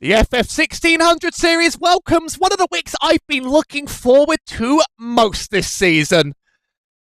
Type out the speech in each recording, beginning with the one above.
The FF1600 series welcomes one of the weeks I've been looking forward to most this season,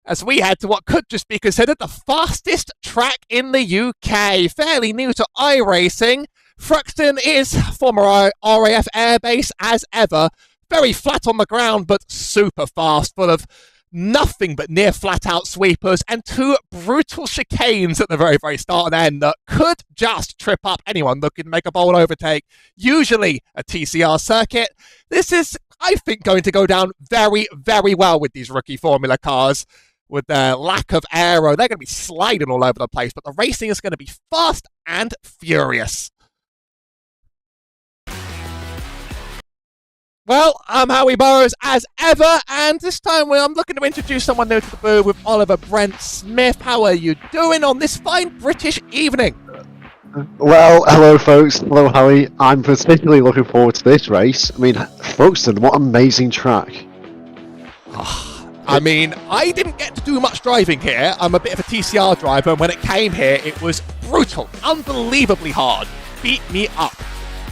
as we head to what could just be considered the fastest track in the UK. Fairly new to iRacing, Thruxton is former RAF airbase as ever, very flat on the ground but super fast, full of nothing but near flat-out sweepers and two brutal chicanes at the very start and end that could just trip up anyone looking to make a bold overtake. Usually a TCR circuit. This is, I think, going to go down very well with these rookie Formula cars. With their lack of aero, they're going to be sliding all over the place, but the racing is going to be fast and furious. Well, I'm Howie Burroughs as ever, and this time I'm looking to introduce someone new to the booth with Oliver Brent Smith. How are you doing on this fine British evening? Well, hello folks, hello Howie. I'm particularly looking forward to this race. I mean, Thruxton, what an amazing track. I mean, I didn't get to do much driving here. I'm a bit of a TCR driver, and when it came here, it was brutal, unbelievably hard. Beat me up.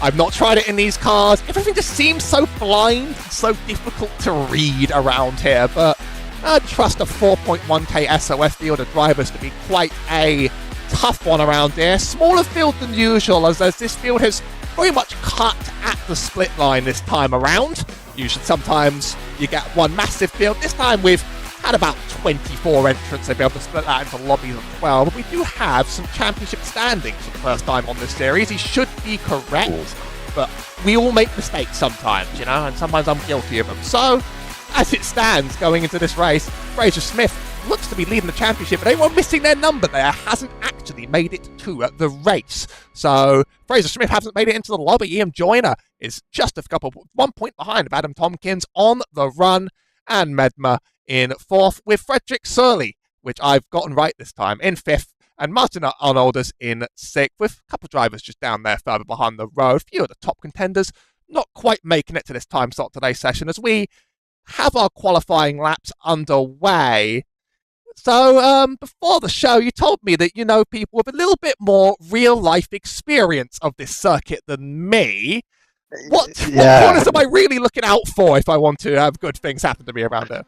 I've not tried it in these cars. Everything just seems so blind, so difficult to read around here, but I'd trust a 4.1k SoF field of drivers to be quite a tough one around here. Smaller field than usual, as this field has very much cut at the split line this time around. Usually, sometimes you get one massive field. This time we've had about 24 entrants. They'll be able to split that into lobbies of 12. But we do have some championship standings for the first time on this series. He should be correct, but we all make mistakes sometimes, you know, and sometimes I'm guilty of them. So, as it stands going into this race, Fraser Smith looks to be leading the championship, but anyone missing their number there hasn't actually made it to the race. So Fraser Smith hasn't made it into the lobby. Ian Joyner is just one point behind of Adam Tompkins on the run, and Medma in fourth, with Frederick Surley, which I've gotten right this time, in fifth, and Martin Arnolders in sixth, with a couple of drivers just down there further behind the road. A few of the top contenders not quite making it to this time slot today's session, as we have our qualifying laps underway. So, before the show, you told me that you know people with a little bit more real-life experience of this circuit than me. What corners am I really looking out for if I want to have good things happen to me around here?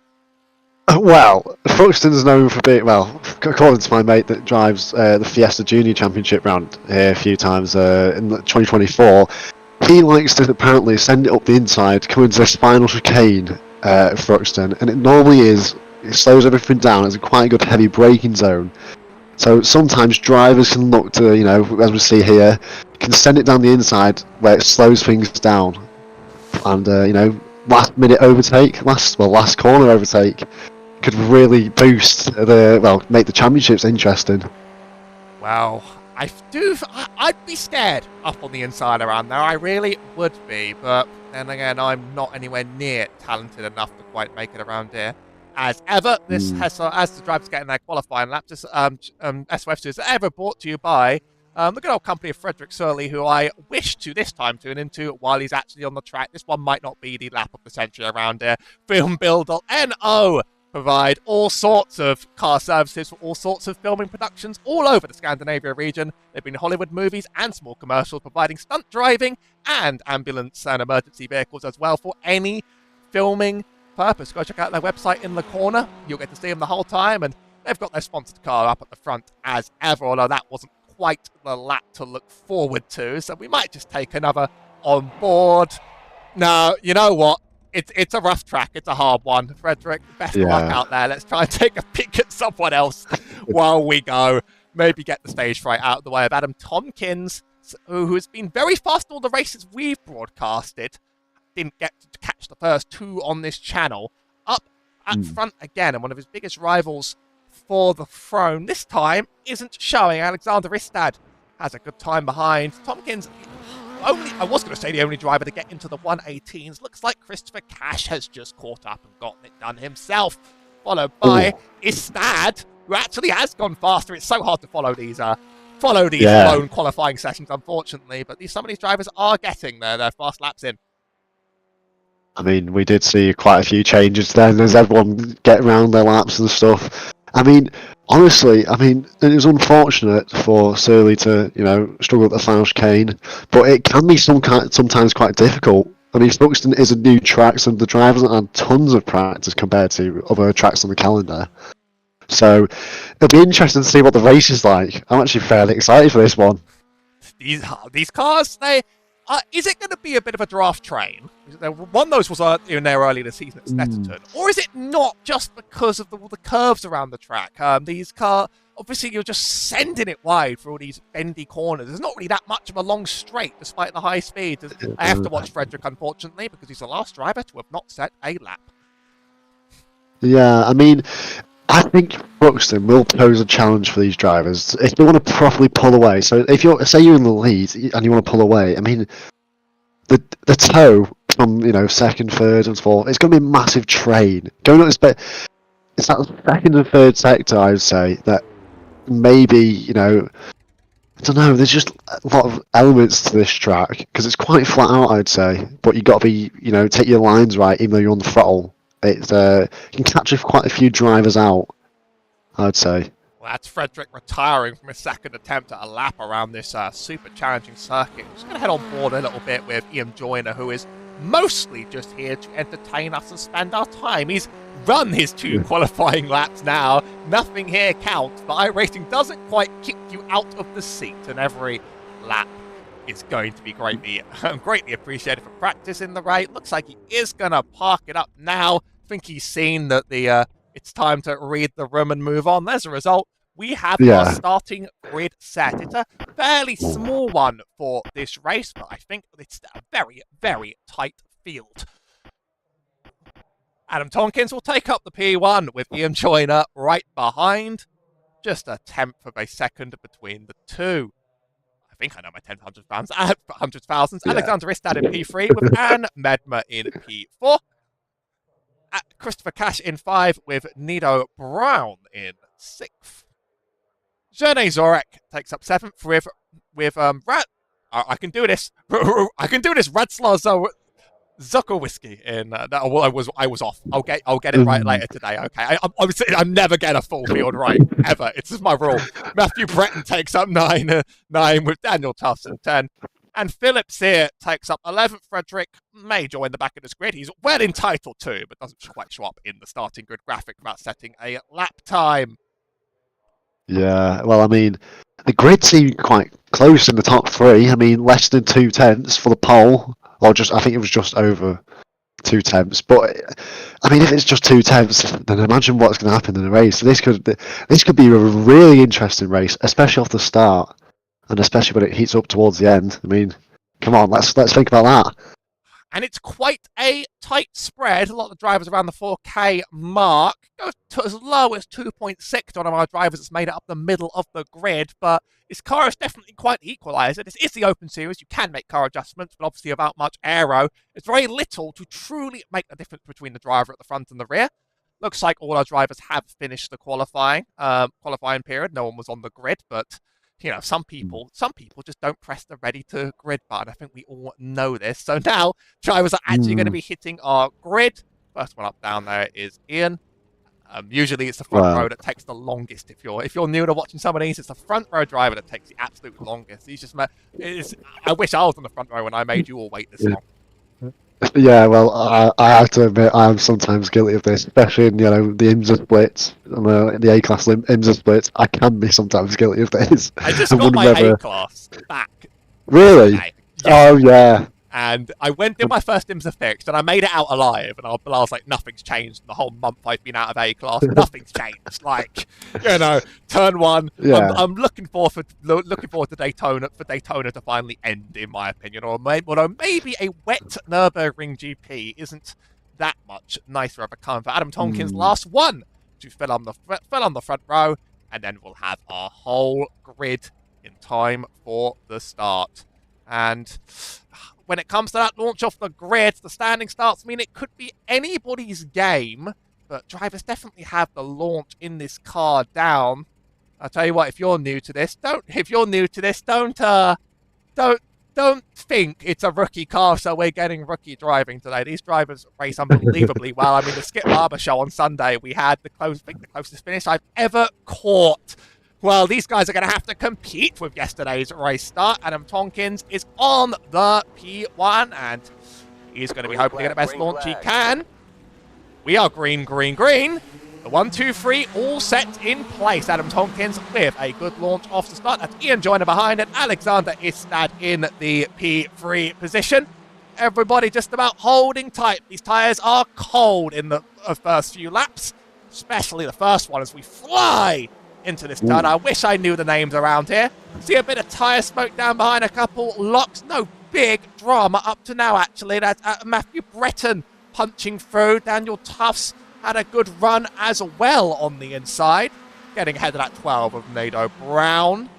Well, Thruxton's known for being, well, according to my mate that drives the Fiesta Junior Championship round here a few times in 2024, he likes to apparently send it up the inside, come into this final chicane at Thruxton, and it normally is. It slows everything down. It's a quite good heavy braking zone. So sometimes drivers can look to, you know, as we see here, can send it down the inside where it slows things down. And, you know, last minute overtake, last corner overtake could really boost make the championships interesting. Well, I'd be scared up on the inside around there. I really would be, but then again, I'm not anywhere near talented enough to quite make it around here. As ever, this has, as the drivers get in their qualifying lap, this SoF2 is ever brought to you by the good old company of Frederick Surley, who I wish to this time tune into while he's actually on the track. This one might not be the lap of the century around here. FILMBIL.NO provide all sorts of car services for all sorts of filming productions all over the Scandinavia region. They've been Hollywood movies and small commercials, providing stunt driving and ambulance and emergency vehicles as well for any filming purpose. Go check out their website in the corner. You'll get to see them the whole time, and they've got their sponsored car up at the front as ever, although that wasn't quite the lap to look forward to, so we might just take another on board. No, you know what? It's a rough track. It's a hard one. Frederick, best of luck out there. Let's try and take a peek at someone else while we go. Maybe get the stage fright out of the way of Adam Tompkins, who has been very fast in all the races we've broadcasted. Didn't get to catch the first two on this channel. Up at front again, and one of his biggest rivals for the throne this time isn't showing. Alexander Istad has a good time behind. Tompkins, I was going to say the only driver to get into the 118s. Looks like Christopher Cash has just caught up and gotten it done himself. Followed by Istad, who actually has gone faster. It's so hard to follow these lone qualifying sessions, unfortunately. But some of these drivers are getting their fast laps in. I mean, we did see quite a few changes then as everyone get around their laps and stuff. I mean, honestly, I mean, it was unfortunate for Surly to, struggle at the final chicane, but it can be sometimes quite difficult. I mean, Thruxton is a new track, so the drivers have had tons of practice compared to other tracks on the calendar. So it'll be interesting to see what the race is like. I'm actually fairly excited for this one. These cars, is it going to be a bit of a draft train? One of those was in there early this season at Snetterton. Or is it not just because of the curves around the track? These cars, obviously you're just sending it wide for all these bendy corners. There's not really that much of a long straight despite the high speed. I have to watch Frederick, unfortunately, because he's the last driver to have not set a lap. Yeah, I mean, I think Thruxton will pose a challenge for these drivers if they want to properly pull away. So if you're in the lead and you want to pull away, I mean, the tow from second, third, and fourth, it's going to be a massive train going on. It's that second and third sector, I would say, that maybe I don't know. There's just a lot of elements to this track because it's quite flat out, I'd say. But you got to be take your lines right, even though you're on the throttle. It can catch quite a few drivers out, I'd say. Well, that's Frederick retiring from his second attempt at a lap around this super challenging circuit. Just going to head on board a little bit with Ian Joyner, who is mostly just here to entertain us and spend our time. He's run his 2 qualifying laps now. Nothing here counts, but iRacing doesn't quite kick you out of the seat, and every lap is going to be greatly appreciated for practice in the right. Looks like he is going to park it up now. I think he's seen that it's time to read the room and move on. As a result, we have our starting grid set. It's a fairly small one for this race, but I think it's a very, very tight field. Adam Tonkins will take up the P1 with Ian Joyner right behind. Just a tenth of a second between the two. I think I know my 100,000s. Yeah. Alexander Istad in P3 with Anne Medma in P4. Christopher Cash in 5 with Nido Brown in 6th. Zerne Zorek takes up 7th with Rad. I can do this. I can do this. Radslaw Zucker whiskey in. I was off. I'll get it right later today. Okay. I'm never getting a full field right ever. It's just my rule. Matthew Breton takes up 9 with Daniel Tufts in 10. And Phillips here takes up 11th. Frederick may join the back of this grid. He's well entitled to, but doesn't quite show up in the starting grid graphic without setting a lap time. Yeah, well, I mean, the grid seemed quite close in the top 3. I mean, less than 2 tenths for the pole, or I think it was just over 2 tenths. But I mean, if it's just 2 tenths, then imagine what's going to happen in the race. This could be a really interesting race, especially off the start. And especially when it heats up towards the end. I mean, come on, let's think about that. And it's quite a tight spread. A lot of the drivers around the 4K mark go to as low as 2.6 to one of our drivers that's made it up the middle of the grid. But this car is definitely quite the equaliser. This is the open series. You can make car adjustments, but obviously without much aero, it's very little to truly make a difference between the driver at the front and the rear. Looks like all our drivers have finished the qualifying period. No one was on the grid, but some people just don't press the ready to grid button. I think we all know this. So now drivers are actually going to be hitting our grid. First one up down there is Ian. Usually it's the front row that takes the longest. If you're new to watching some of these, it's the front row driver that takes the absolute longest. I wish I was on the front row when I made you all wait this long. Yeah, well, I have to admit I'm sometimes guilty of this, especially in the IMSA splits, the A-class IMSA splits. I can be sometimes guilty of this. I just got my A-class back. Really? Yes. Oh yeah. And I did my first IMSA fixed, and I made it out alive, and I was like, nothing's changed in the whole month I've been out of A-class. Nothing's changed. Like, turn 1. Yeah. I'm looking forward to Daytona to finally end, in my opinion. Or maybe a wet Nürburgring GP isn't that much nicer of a come for Adam Tonkins' last one to fill on the front row, and then we'll have our whole grid in time for the start. And when it comes to that launch off the grid, the standing starts mean it could be anybody's game, but drivers definitely have the launch in this car down. I'll tell you what, if you're new to this, don't think it's a rookie car, so we're getting rookie driving today. These drivers race unbelievably well. I mean, the Skip Barber show on Sunday, we had the closest finish I've ever caught. Well, these guys are going to have to compete with yesterday's race start. Adam Tonkins is on the P1, and he's going to be hoping to get the best launch he can. We are green, green, green. The 1, 2, 3 all set in place. Adam Tonkins with a good launch off the start. That's Ian Joyner behind it. Alexander Istad in the P3 position. Everybody just about holding tight. These tyres are cold in the first few laps, especially the first one as we fly into this turn. I wish I knew the names around here. See a bit of tyre smoke down behind a couple locks. No big drama up to now, actually. That's Matthew Breton punching through. Daniel Tufts had a good run as well on the inside, getting ahead of that 12 of Nado Brown.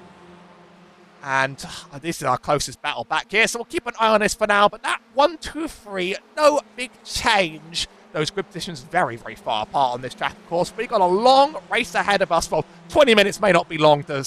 And this is our closest battle back here, so we'll keep an eye on this for now. But that 1, 2, 3, no big change. Those grid positions very, very far apart on this track, of course. We've got a long race ahead of us. Well, 20 minutes may not be long to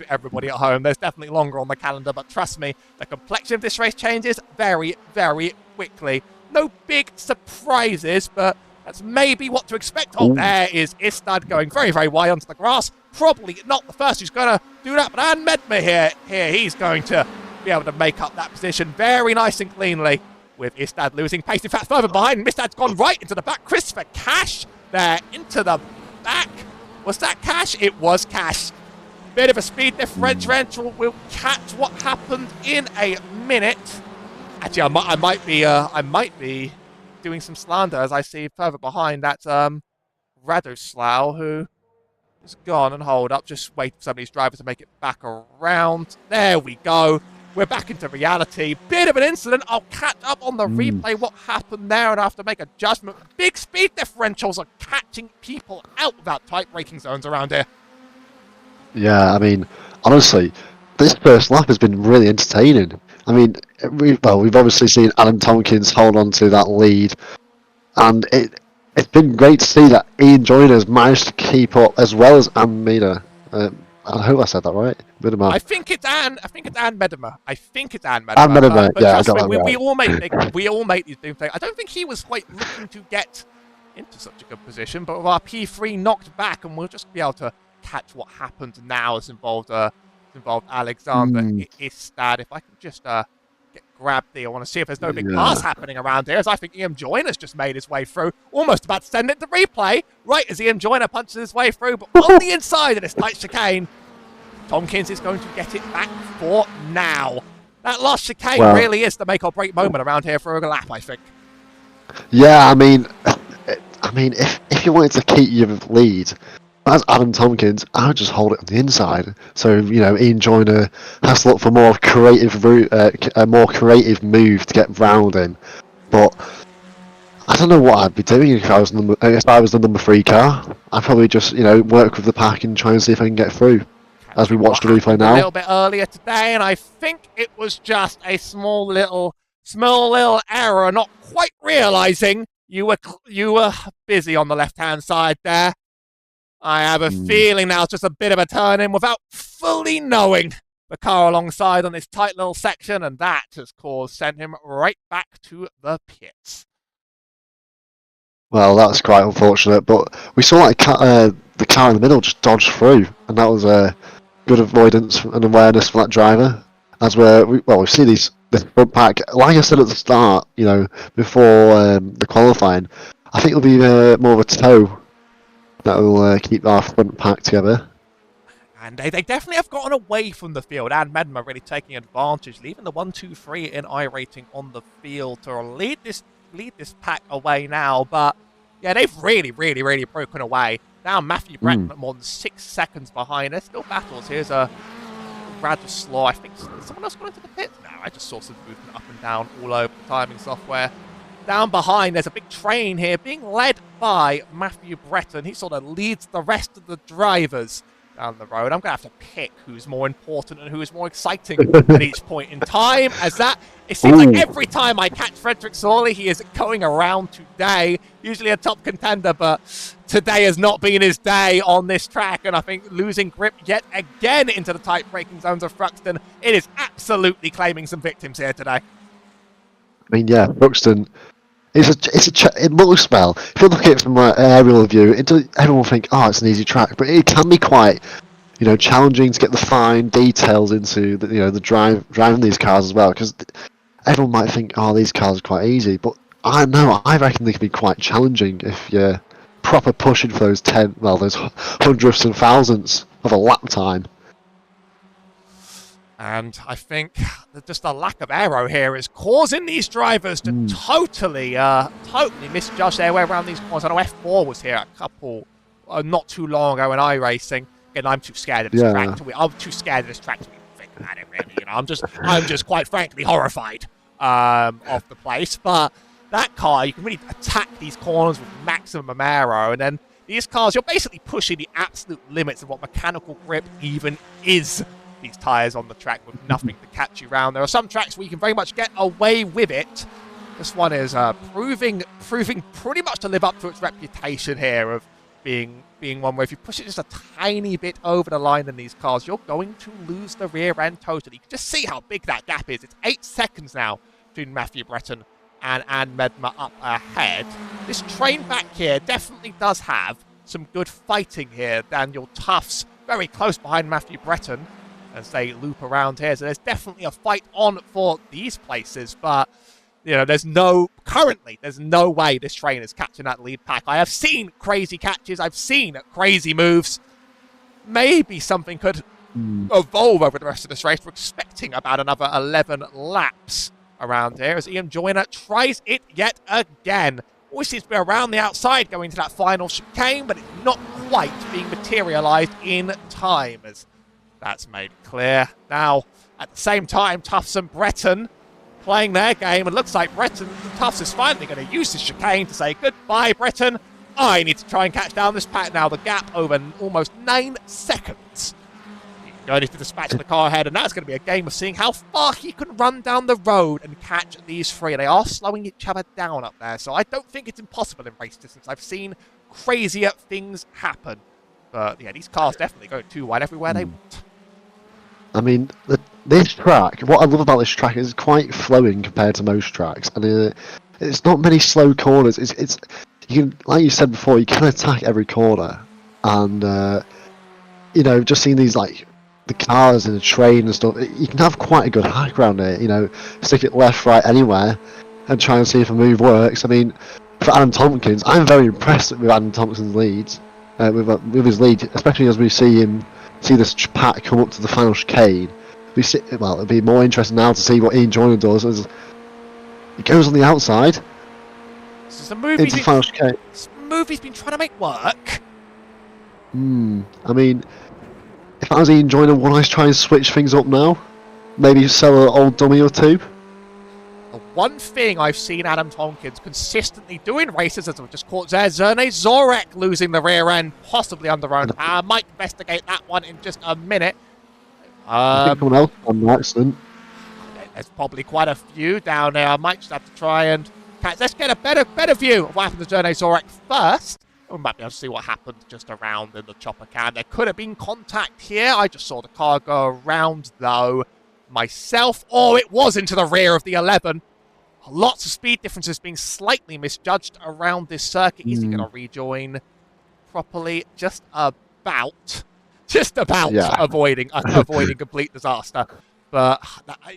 everybody at home. There's definitely longer on the calendar, but trust me, the complexion of this race changes very, very quickly. No big surprises, but that's maybe what to expect. Oh, there is Istad going very, very wide onto the grass. Probably not the first who's going to do that, but Ann Medmer here, he's going to be able to make up that position very nice and cleanly, with Istad losing pace. In fact, further behind, Mistad's gone right into the back. Christopher Cash there into the back. Was that Cash? It was Cash. Bit of a speed differential. We'll catch what happened in a minute. Actually, I might be doing some slander as I see further behind that Radoslaw, who is gone. And hold up, just wait for some of these drivers to make it back around. There we go. We're back into reality. Bit of an incident. I'll catch up on the replay what happened there, and I have to make a judgment. Big speed differentials are catching people out without tight braking zones around here. Yeah, I mean, honestly, this first lap has been really entertaining. I mean, we've obviously seen Adam Tompkins hold on to that lead, and it's been great to see that Ian Joyner has managed to keep up as well as Ann Medmer. I hope I said that right. I think it's Ann Medmer. Ann Medmer, yeah, I got that right. We all make these doom things. I don't think he was quite looking to get into such a good position, but with our P3 knocked back, and we'll just be able to catch what happened now. It's involved Alexander Istad. If I can just get grabbed there, I want to see if there's no big pass happening around here, as I think Ian Joyner's just made his way through, almost about to send it to replay, right as Ian Joyner punches his way through, but on the inside of this tight chicane, Tompkins is going to get it back for now. That last chicane really is the make or break moment around here for a lap, I think. Yeah, I mean, if you wanted to keep your lead, as Adam Tompkins, I would just hold it on the inside. So Ian Joyner has to look for a more creative move to get round in. But I don't know what I'd be doing if I was the number 3 car. I'd probably just work with the pack and try and see if I can get through. As we watch the replay now, a little bit earlier today, and I think it was just a small little error, not quite realising you were busy on the left-hand side there. I have a feeling now it's just a bit of a turn-in without fully knowing the car alongside on this tight little section, and that has sent him right back to the pits. Well, that's quite unfortunate, but we saw the car in the middle just dodge through, and that was a good avoidance and awareness for that driver. As we see this front pack, like I said at the start, before the qualifying, I think it'll be more of a tow that will keep our front pack together. And they definitely have gotten away from the field. And Medmer really taking advantage, leaving the 1, 2, 3 in I-rating on the field to lead this pack away now. But yeah, they've really, really, really broken away. Now Matthew Breton more than 6 seconds behind. There's still battles. Here's a Radoslaw. I think someone else got into the pits now. I just saw some movement up and down all over the timing software. Down behind, there's a big train here being led by Matthew Breton. He sort of leads the rest of the drivers down the road. I'm going to have to pick who's more important and who is more exciting at each point in time. It seems like every time I catch Frederick Sorley, he is going around today. Usually a top contender, but today has not been his day on this track. And I think losing grip yet again into the tight braking zones of Thruxton, it is absolutely claiming some victims here today. I mean, yeah, Thruxton. It looks well. If you look at it from an aerial view, everyone will think, oh, it's an easy track, but it can be quite, challenging to get the fine details into the driving these cars as well. Because everyone might think, oh, these cars are quite easy, but I reckon they can be quite challenging if you're proper pushing for those those hundredths and thousandths of a lap time. And I think that just the lack of aero here is causing these drivers to totally misjudge their way around these corners. I know F4 was here a couple, not too long ago in iRacing. Again, I'm too scared of this track. I'm too scared of this track to be thinking about it, really. I'm just quite frankly horrified of the place. But that car, you can really attack these corners with maximum aero, and then these cars, you're basically pushing the absolute limits of what mechanical grip even is. These tyres on the track with nothing to catch you round. There are some tracks where you can very much get away with it. This one is proving pretty much to live up to its reputation here of being one where if you push it just a tiny bit over the line in these cars, you're going to lose the rear end totally. You can just see how big that gap is. It's 8 seconds now between Matthew Breton and Medma up ahead. This train back here definitely does have some good fighting here. Daniel Tuff's very close behind Matthew Breton as they loop around here. So there's definitely a fight on for these places, but there's no way this train is catching that lead pack. I have seen crazy catches, I've seen crazy moves. Maybe something could evolve over the rest of this race. We're expecting about another 11 laps around here as Ian Joyner tries it yet again. Always seems to be around the outside going to that final chicane, but it's not quite being materialized in time as that's made clear. Now, at the same time, Tufts and Breton playing their game, and looks like Tufts is finally going to use this chicane to say goodbye, Breton. I need to try and catch down this pack now. The gap over almost 9 seconds. Going to dispatch the car ahead, and that's going to be a game of seeing how far he can run down the road and catch these three. They are slowing each other down up there, so I don't think it's impossible in race distance. I've seen crazier things happen. But yeah, these cars definitely go too wide everywhere they want. I mean, this track, what I love about this track is it's quite flowing compared to most tracks, and it's not many slow corners. It's you can, like you said before, you can attack every corner, and just seeing these the cars and the train and stuff, you can have quite a good high ground here. Stick it left, right, anywhere, and try and see if a move works. I mean, for Adam Tompkins, I'm very impressed with Adam Tompkins's leads, with his lead, especially as we see this pack come up to the final chicane. It'll be more interesting now to see what Ian Joyner does as he goes on the outside. This is a move into the final chicane. This move he's been trying to make work. I mean, if I was Ian Joyner, would I try and switch things up now? Maybe sell an old dummy or two? The one thing I've seen Adam Tompkins consistently do in races, as I've just caught there, Zerne Zorek losing the rear end, possibly under own power. Might investigate that one in just a minute. Someone else on an accident. There's probably quite a few down there. I might just have to try and catch. Let's get a better view of what happened to Zerne Zorek first. We might be able to see what happened just around in the chopper cam. There could have been contact here. I just saw the car go around, though, myself. Oh, it was into the rear of the 11. Lots of speed differences being slightly misjudged around this circuit. Is he going to rejoin properly? Just about avoiding complete disaster. But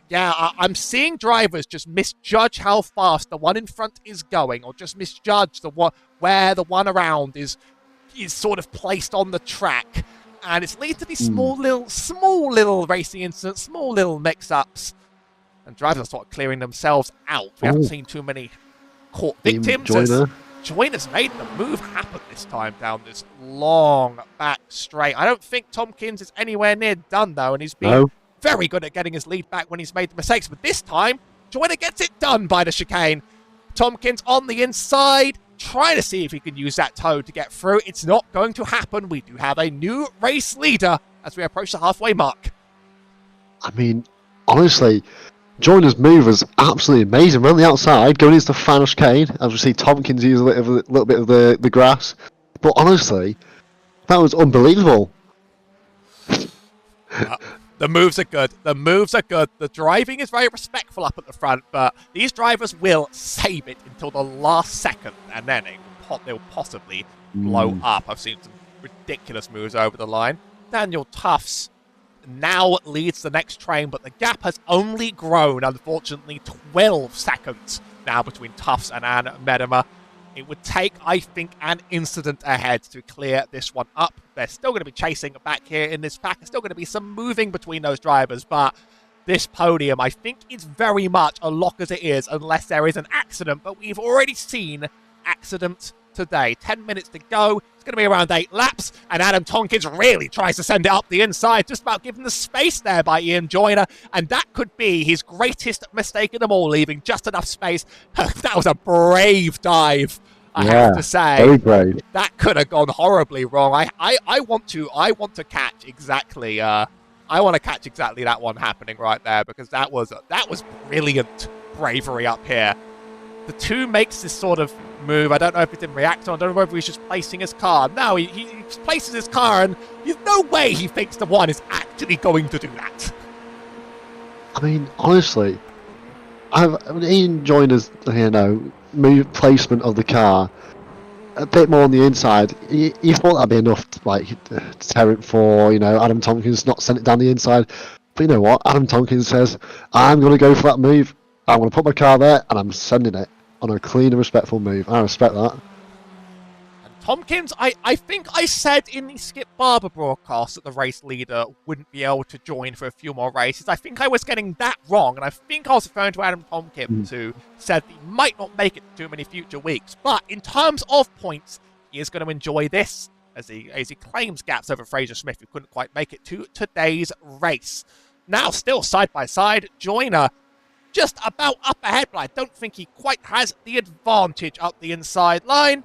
yeah, I'm seeing drivers just misjudge how fast the one in front is going, or just misjudge where the one around is sort of placed on the track, and it's leading to these small little racing incidents, small little mix-ups, and drivers are sort of clearing themselves out. We haven't seen too many caught victims. Joyner's made the move happen this time down this long back straight. I don't think Tompkins is anywhere near done, though, and he's been very good at getting his lead back when he's made the mistakes. But this time, Joyner gets it done by the chicane. Tompkins on the inside. trying to see if he can use that toe to get through. It's not going to happen. We do have a new race leader as we approach the halfway mark. I mean, honestly, Joyner's move was absolutely amazing. Around the outside, going into the final chicane, as we see Tompkins use a little bit of the grass. But honestly, that was unbelievable. The moves are good. The moves are good. The driving is very respectful up at the front, but these drivers will save it until the last second, and then they'll possibly blow up. I've seen some ridiculous moves over the line. Daniel Tufts now leads the next train, but the gap has only grown, unfortunately, 12 seconds now between Tufts and Anne Medema. It would take, I think, an incident ahead to clear this one up. They're still going to be chasing back here in this pack. There's still going to be some moving between those drivers, but this podium, I think, is very much a lock as it is, unless there is an accident. But we've already seen accident today. 10 minutes to go. It's going to be around 8 laps, and Adam Tompkins really tries to send it up the inside, just about given the space there by Ian Joyner, and that could be his greatest mistake of them all, leaving just enough space. That was a brave dive, I have to say. Very brave. That could have gone horribly wrong. I want to catch exactly that one happening right there, because that was brilliant bravery up here. The 2 makes this sort of move. I don't know if it's in reaction. I don't know whether he's just placing his car. No, he places his car, and there's no way he thinks the 1 is actually going to do that. I mean, honestly, Ian Joyner's, move placement of the car a bit more on the inside. You thought that'd be enough to deterrent for Adam Tompkins not send it down the inside. But you know what? Adam Tompkins says, "I'm going to go for that move. I'm going to put my car there, and I'm sending it on a clean and respectful move." I respect that. And Tompkins, I think I said in the Skip Barber broadcast that the race leader wouldn't be able to join for a few more races. I think I was getting that wrong, and I think I was referring to Adam Tompkins, who said he might not make it too many future weeks. But in terms of points, he is going to enjoy this, as he claims gaps over Fraser Smith, who couldn't quite make it to today's race. Now, still side by side, Joyner just about up ahead, but I don't think he quite has the advantage up the inside line.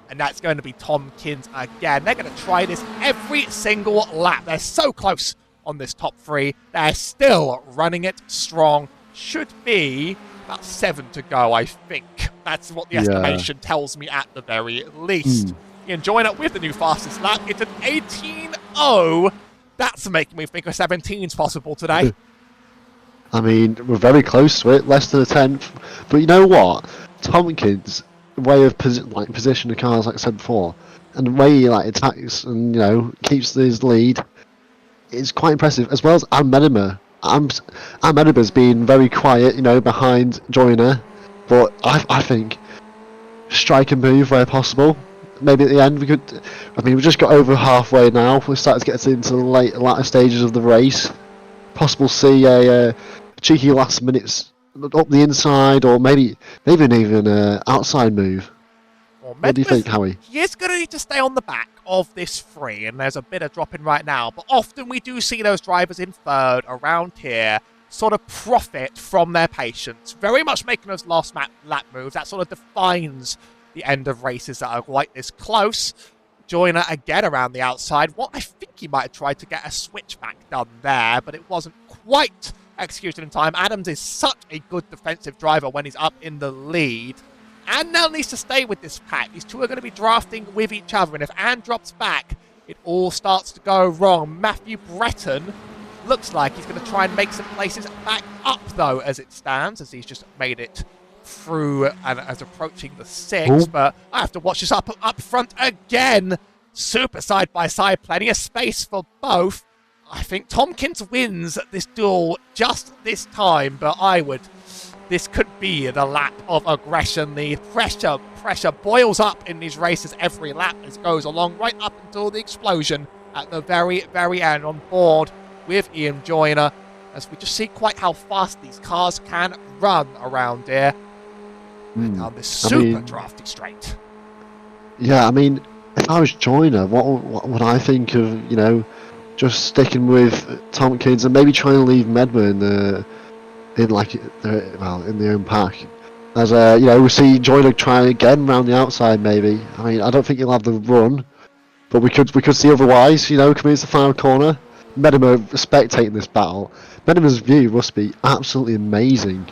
And that's going to be Tompkins again. They're going to try this every single lap. They're so close on this top 3. They're still running it strong. Should be about 7 to go, I think. That's what the estimation tells me at the very least. Ian Joyner with the new fastest lap. It's an 18.0. That's making me think a 17's possible today. I mean, we're very close to it, less than a 10th. But you know what? Tompkins' way of position the cars, like I said before, and the way he attacks and keeps his lead is quite impressive. As well as Medema. Medema's been very quiet, behind Joyner, but I think strike a move where possible. Maybe at the end we could. I mean, we just got over halfway now. We're starting to get into the latter stages of the race. Possible see a cheeky last minutes up the inside, or maybe even an outside move. Well, what do you think, Howie? He is going to need to stay on the back of this 3, and there's a bit of dropping right now. But often we do see those drivers in 3rd around here sort of profit from their patience, very much making those last lap moves. That sort of defines the end of races that are like this close. Joyner again around the outside. Well, I think he might have tried to get a switchback done there, but it wasn't quite executed in time. Adams is such a good defensive driver when he's up in the lead. And now needs to stay with this pack. These 2 are going to be drafting with each other, and if Anne drops back, it all starts to go wrong. Matthew Breton looks like he's going to try and make some places back up, though, as it stands, as he's just made it through and as approaching the 6. But I have to watch this up front again. Super side by side, plenty of space for both. I think Tompkins wins this duel just this time, but this could be the lap of aggression. The pressure boils up in these races every lap as it goes along, right up until the explosion at the very, very end. On board with Ian Joyner, as we just see quite how fast these cars can run around here. Down this super drafty straight. Yeah, I mean, if I was Joyner, what would I think of, just sticking with Tompkins and maybe trying to leave Medema in their own pack? As we see Joyner trying again round the outside. Maybe. I mean, I don't think he'll have the run, but we could see otherwise. Coming into the final corner. Medimer spectating this battle. Medimer's view must be absolutely amazing.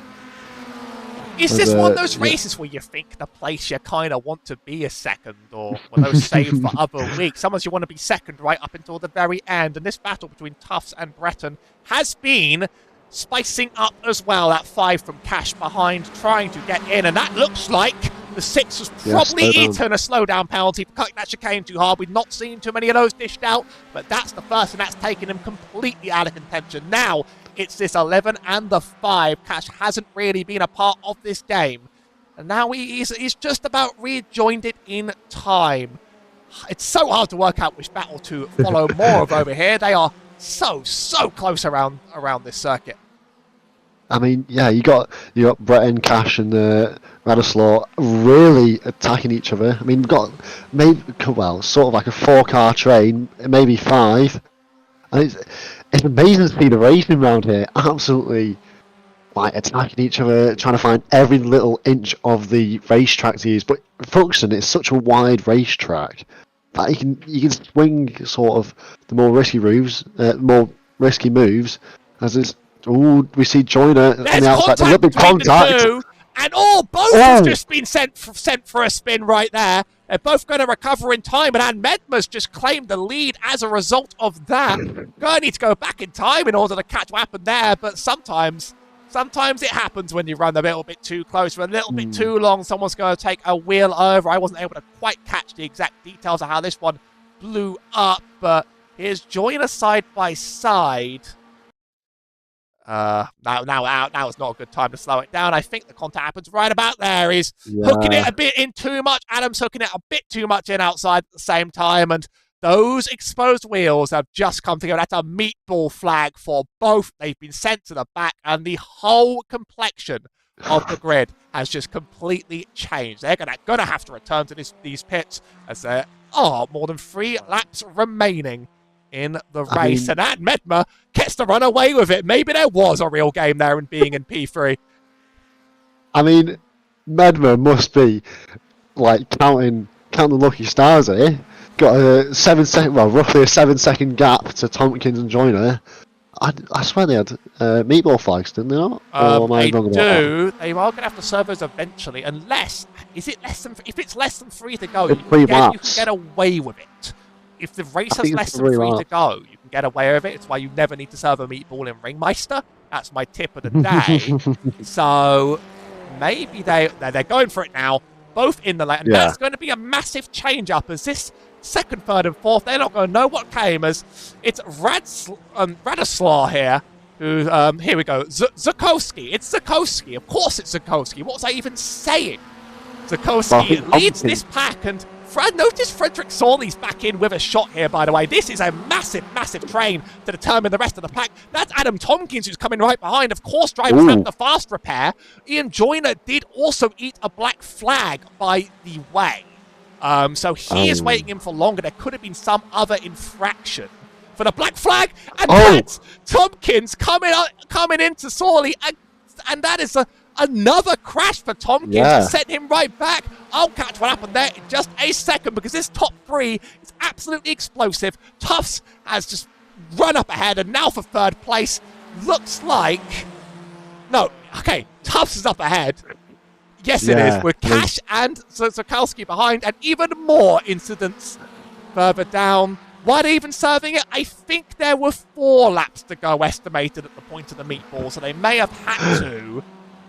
Is this one of those races where you think the place you kind of want to be is second, or were those saved for other weeks? Sometimes you want to be second right up until the very end, and this battle between Tufts and Breton has been spicing up as well. That 5 from Cash behind, trying to get in, and that looks like the 6 was probably eaten a slowdown penalty for cutting that chicane too hard. We've not seen too many of those dished out, but that's the first, and that's taken him completely out of contention. Now, it's this 11 and the 5. Cash hasn't really been a part of this game. And now he's just about rejoined it in time. It's so hard to work out which battle to follow more of over here. They are so close around this circuit. I mean, yeah, you got Breton, Cash, and Radislaw really attacking each other. I mean, we've got sort of like a 4-car train, maybe 5. And it's amazing to see the racing around here. Absolutely, attacking each other, trying to find every little inch of the racetrack to use. But Thruxton is such a wide racetrack that you can swing sort of the more risky moves, as it's. Oh, we see Joyner on the outside. A little bit contact. And both have just been sent for a spin right there. They're both going to recover in time, and Medma's just claimed the lead as a result of that. Going to need to go back in time in order to catch what happened there, but sometimes it happens when you run a little bit too close for a little bit too long. Someone's going to take a wheel over. I wasn't able to quite catch the exact details of how this one blew up, but here's Joyner side by side. Now is not a good time to slow it down. I think the contact happens right about there. He's hooking it a bit in too much. Adam's hooking it a bit too much in outside at the same time, and those exposed wheels have just come together. That's a meatball flag for both. They've been sent to the back, and the whole complexion of the grid has just completely changed. They're gonna have to return to these pits as there are more than 3 laps remaining in the race, and Medma gets to run away with it. Maybe there was a real game there in being in P3. I mean, Medma must be counting the lucky stars here. Got a roughly a 7-second gap to Tompkins and Joyner. I swear they had meatball flags, didn't they not? They do. They are going to have to serve those eventually, unless if it's less than 3 to go, you can get away with it. If the race has less than 3 to go, you can get away with it. It's why you never need to serve a meatball in Ringmeister. That's my tip of the day. So maybe they're going for it now, both in the lane. And that's going to be a massive change-up, as this second, third, and fourth, they're not going to know what came, as it's Radislaw here, who, here we go, Zukowski. It's Zukowski. Of course it's Zukowski. What was I even saying? Zukowski leads this pack, and notice Frederick Sawley's back in with a shot here, by the way. This is a massive train to determine the rest of the pack. That's Adam Tompkins, who's coming right behind. Of course, drivers have the fast repair. Ian Joyner did also eat a black flag by the way. So he is waiting in for longer. There could have been some other infraction for the black flag. And that's Tompkins coming into Sawley. And that is another crash for Tompkins to send him right back. I'll catch what happened there in just a second, because this top 3 is absolutely explosive. Tufts has just run up ahead, and now for 3rd place. Looks like... No, okay, Tufts is up ahead. Yes, it is, with Cash and Zukowski behind, and even more incidents further down. What even serving it? I think there were 4 laps to go estimated at the point of the meatball, so they may have had to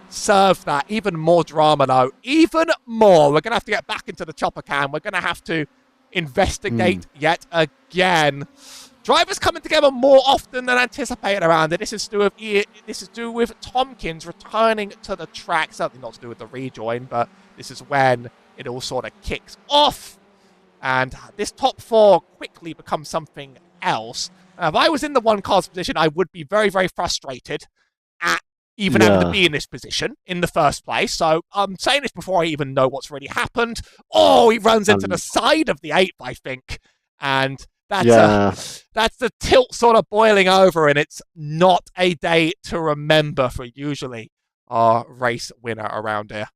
serve that. Even more drama, though. Even more. We're going to have to get back into the chopper cam. We're going to have to investigate yet again. Drivers coming together more often than anticipated around it. This is to do with Tompkins returning to the track. Certainly not to do with the rejoin, but this is when it all sort of kicks off. And this top 4 quickly becomes something else. If I was in the 1-car's position, I would be very, very frustrated at even having to be in this position in the first place. So I'm saying this before I even know what's really happened. He runs into the side of the 8, I think. And that's the tilt sort of boiling over, and it's not a day to remember for usually our race winner around here.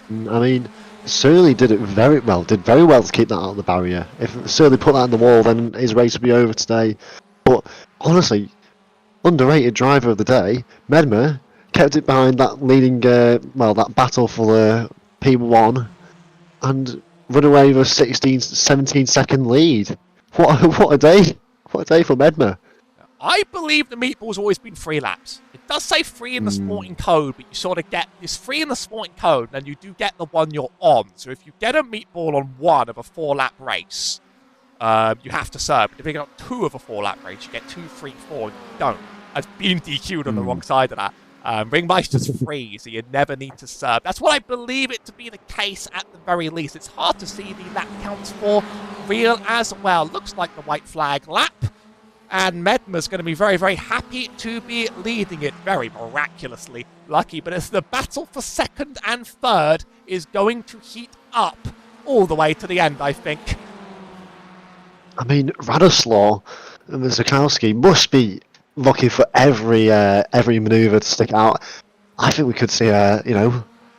I mean, Surly did it very well. Did very well to keep that out of the barrier. If Surly put that in the wall, then his race would be over today. But honestly, underrated driver of the day, Medmer, kept it behind that leading, that battle for the P1, and run away with a 16, 17-second lead. What a day! What a day for Medmer. I believe the meatball's always been 3 laps. It does say 3 in the sporting code, but you sort of get this 3 in the sporting code, and you do get the one you're on. So if you get a meatball on 1 of a 4-lap race, you have to serve. If you get 2 of a 4-lap race, you get 2, 3, 4, and you don't. I've been DQ'd on the wrong side of that. Ringmeister's free, so you never need to serve. That's what I believe it to be the case at the very least. It's hard to see the lap counts for real as well. Looks like the white flag lap. And Medmer's going to be very, very happy to be leading it. Very miraculously lucky. But as the battle for second and third is going to heat up all the way to the end, I think. I mean, Radoslaw and Zakowski must be looking for every manoeuvre to stick out. I think we could see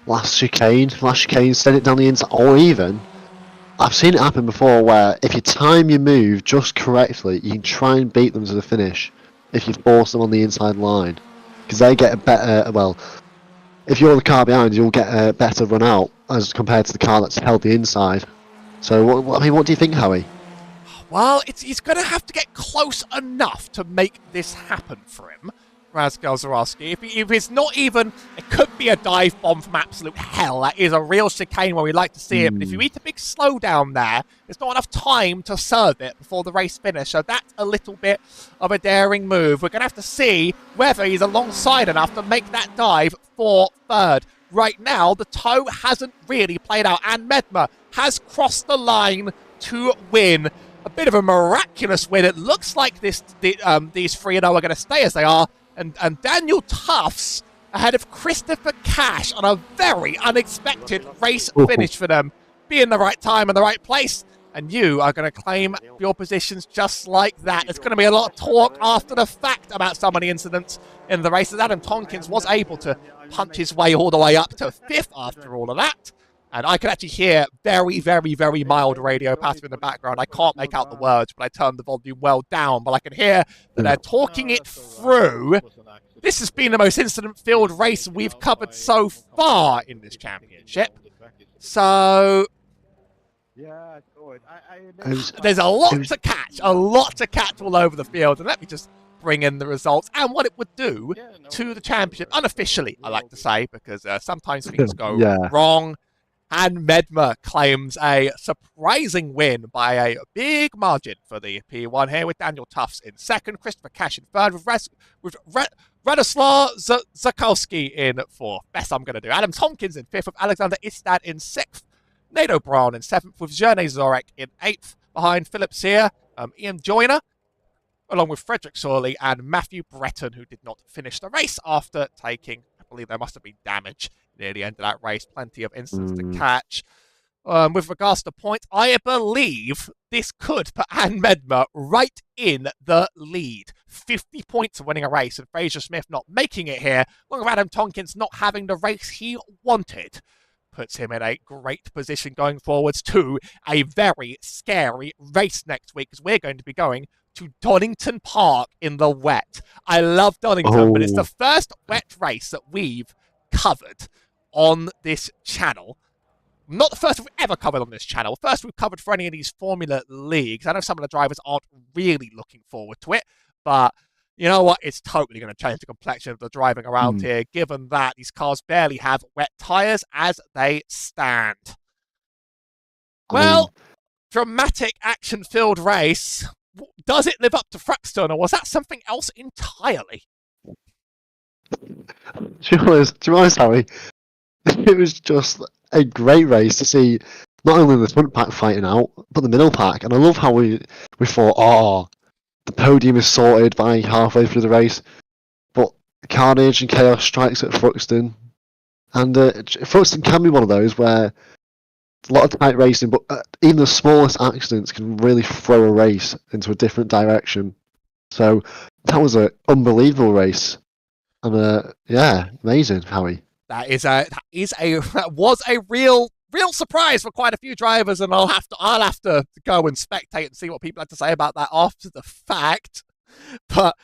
last chicane, send it down the inside, or even I've seen it happen before where if you time your move just correctly, you can try and beat them to the finish if you force them on the inside line. Because they get a better, if you're the car behind, you'll get a better run out as compared to the car that's held the inside. So, what do you think, Howie? Well, he's going to have to get close enough to make this happen for him, Razgal Zarowski. If it's not even, it could be a dive bomb from absolute hell. That is a real chicane where we like to see it. But if you eat a big slowdown there, there's not enough time to serve it before the race finish. So that's a little bit of a daring move. We're going to have to see whether he's alongside enough to make that dive for third. Right now, the toe hasn't really played out, and Medmer has crossed the line to win. A bit of a miraculous win. It looks like these 3-0 are going to stay as they are. And Daniel Tufts ahead of Christopher Cash on a very unexpected race finish for them. Be in the right time and the right place. And you are going to claim your positions just like that. There's going to be a lot of talk after the fact about some of the incidents in the races. Adam Tonkins was able to punch his way all the way up to 5th after all of that. And I can actually hear very, very, very mild radio patter in the background. I can't make out the words, but I turned the volume well down. But I can hear that they're talking it through. This has been the most incident-filled race we've covered so far in this championship. So there's a lot to catch all over the field. And let me just bring in the results and what it would do to the championship. Unofficially, I like to say, because sometimes things go wrong. And Medmer claims a surprising win by a big margin for the P1 here, with Daniel Tufts in second, Christopher Cash in third, with Radoslaw Zakowski in fourth. Best I'm going to do. Adam Tompkins in fifth, with Alexander Istad in sixth, Nate O'Brien in seventh, with Zherne Zorek in eighth, behind Philip Sear, Ian Joyner, along with Frederick Sorley and Matthew Breton, who did not finish the race after taking, I believe there must have been damage near the end of that race. Plenty of incidents to catch. With regards to points, I believe this could put Anne Medmer right in the lead. 50 points for winning a race, and Fraser Smith not making it here, along with Adam Tonkins not having the race he wanted, puts him in a great position going forwards to a very scary race next week, because we're going to be going to Donington Park in the wet. I love Donington, but it's the first wet race that we've covered on this channel. Not the first we've ever covered on this channel. First we've covered for any of these Formula Leagues. I know some of the drivers aren't really looking forward to it, but you know what? It's totally going to change the complexion of the driving around here, given that these cars barely have wet tyres as they stand. Well, dramatic, action-filled race. Does it live up to Thruxton, or was that something else entirely? To be honest, Howie, it was just a great race to see not only the front pack fighting out, but the middle pack. And I love how we thought, the podium is sorted by halfway through the race. But carnage and chaos strikes at Thruxton. And Thruxton can be one of those where a lot of tight racing, but even the smallest accidents can really throw a race into a different direction. So that was an unbelievable race. And amazing, Howie. That was a real surprise for quite a few drivers, and I'll have to go and spectate and see what people had to say about that after the fact. But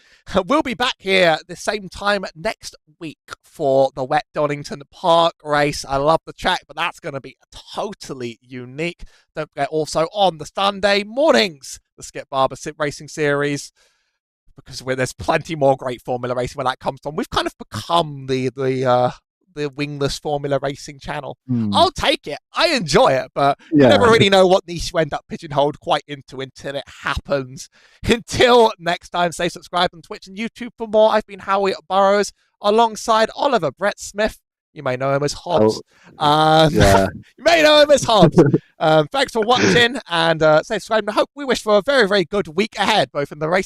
we'll be back here the same time next week for the Wet Donington Park race. I love the track, but that's going to be totally unique. Don't forget also on the Sunday mornings, the Skip Barber Racing Series, because there's plenty more great Formula racing where that comes from. We've kind of become the wingless Formula racing channel. I'll take it. I enjoy it, but you never really know what niche you end up pigeonholed quite into until it happens. Until next time, stay subscribed on Twitch and YouTube for more. I've been Howie at Burroughs alongside Oliver Brett Smith. You may know him as Hobbs. You may know him as Hobbs. Thanks for watching, and stay subscribed. I hope we wish for a very, very good week ahead, both in the race